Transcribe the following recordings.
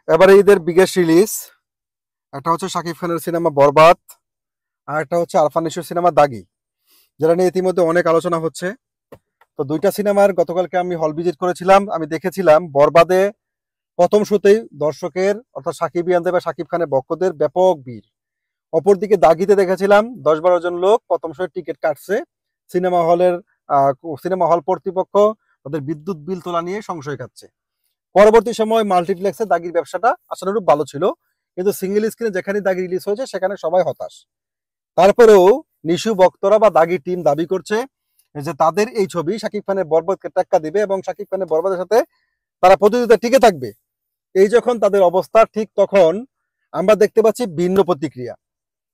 এবারে ঈদের biggest release একটা হচ্ছে শাকিব খানের সিনেমা বরবাদ, আর একটা হচ্ছে আরফান নিশোর সিনেমা দাগি, যেটা নিয়ে ইতিমধ্যে অনেক আলোচনা হচ্ছে। তো দুইটা সিনেমার গতকালকে আমি হল ভিজিট করেছিলাম। আমি দেখেছিলাম বরবাদে প্রথম শুতেই দর্শকের অর্থাৎ সাকিবিয়ানদের বা শাকিব খানের ভক্তদের ব্যাপক ভিড়। অপরদিকে দাগিতে দেখেছিলাম ১০-১২ জন লোক প্রথম শোয়ে টিকিট কাটছে। সিনেমা হলের সিনেমা হল কর্তৃপক্ষ তাদের বিদ্যুৎ বিল তোলা নিয়ে সংশয় খাচ্ছে। পরবর্তী সময় মাল্টিপ্লেক্সে দাগির ব্যবসাটা আশানুরূপ ভালো ছিল, কিন্তু সিঙ্গেল স্ক্রিনে যেখানে দাগি রিলিজ হয়েছে সেখানে সবাই হতাশ। তারপরেও নিশু ভক্তরা বা দাগি টিম দাবি করছে যে তাদের এই ছবি শাকিব খানের বরবাদকে টেক্কা দিবে এবং শাকিব খানের বরবাদের সাথে তারা প্রতিযোগিতা টিকে থাকবে। এই যখন তাদের অবস্থা, ঠিক তখন আমরা দেখতে পাচ্ছি ভিন্ন প্রতিক্রিয়া।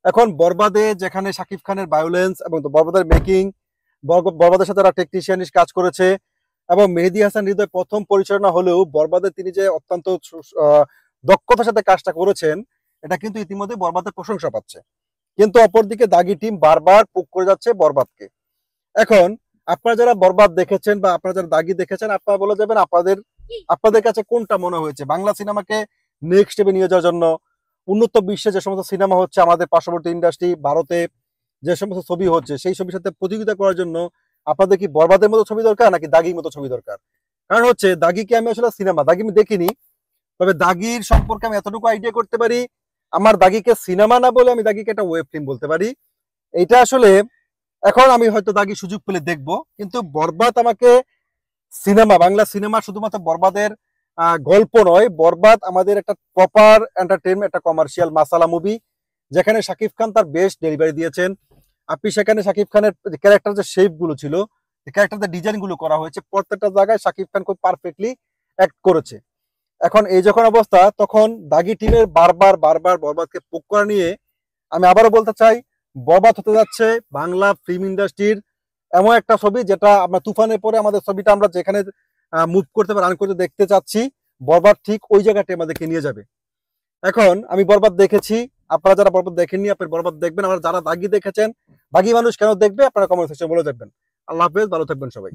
এখন বরবাদে যেখানে শাকিব খানের ভায়োলেন্স এবং বরবাদের মেকিং, বরবাদের সাথে তারা টেকনিশিয়ান কাজ করেছে এবং মেহেদী হাসান হৃদয় প্রথম পরিচালনা হলেও বরবাদে তিনি যে অত্যন্ত দক্ষতার সাথে কাজটা করেছেন, এটা কিন্তু ইতিমধ্যে বরবাদের প্রশংসা পাচ্ছে। কিন্তু অপরদিকে দাগি টিম বারবার পুক করে যাচ্ছে বরবাদকে। এখন আপনারা যারা বরবাদ দেখেছেন বা আপনারা যারা দাগি দেখেছেন, আপনারা বলে যাবেন আপনাদের কাছে কোনটা মনে হয়েছে বাংলা সিনেমাকে নেক্সট স্টেপে নিয়ে যাওয়ার জন্য। উন্নত বিশ্বে যে সমস্ত সিনেমা হচ্ছে, আমাদের পার্শ্ববর্তী ইন্ডাস্ট্রি ভারতে যে সমস্ত ছবি হচ্ছে, সেই ছবির সাথে প্রতিযোগিতা করার জন্য আপনাদের কি বরবাদের মতো ছবি দরকার নাকি দাগির মতো ছবি দরকার? কারণ হচ্ছে দাগিকে আমি আসলে সিনেমা দাগি আমি দেখিনি, তবে দাগির সম্পর্কে আমি এতটুকু আইডিয়া করতে পারি, আমার দাগিকে সিনেমা না বলে আমি দাগিকে একটা ওয়েব ফিল্ম বলতে পারি। এইটা আসলে এখন আমি হয়তো দাগি সুযোগ পেলে দেখবো, কিন্তু বরবাদ আমাকে সিনেমা, বাংলা সিনেমা শুধুমাত্র বরবাদের গল্প নয়, বরবাদ আমাদের একটা প্রপার এন্টারটেনমেন্ট, একটা কমার্শিয়াল মাসালা মুভি, যেখানে শাকিব খান তার বেস্ট ডেলিভারি দিয়েছেন। আপনি সেখানে শাকিব খানের ক্যারেক্টার যে শেপ গুলো ছিল, ক্যারেক্টার ডিজাইন গুলো করা হয়েছে, প্রত্যেকটা জায়গায় শাকিব খান খুব পারফেক্টলি অ্যাক্ট করেছে। এখন এই যখন অবস্থা, তখন দাগি টিমের বারবার বারবার বরবাদকে পোক করা নিয়ে আমি আবারও বলতে চাই, বরবাদ হতে যাচ্ছে বাংলা ফিল্ম ইন্ডাস্ট্রির এমন একটা ছবি যেটা আমরা তুফানের পরে আমাদের ছবিটা আমরা যেখানে মুভ করতে বা রান করতে দেখতে চাচ্ছি, বরবাদ ঠিক ওই জায়গাটা আমাদেরকে নিয়ে যাবে। এখন আমি বরবাদ দেখেছি, আপনারা যারা বরবাদ দেখেননি আপনার বরবাদ দেখবেন, আর যারা দাগি দেখেছেন, দাগি মানুষ কেন দেখবে আপনারা কমেন্ট সেকশনে বলে দেখবেন। আল্লাহ হাফেজ, ভালো থাকবেন সবাই।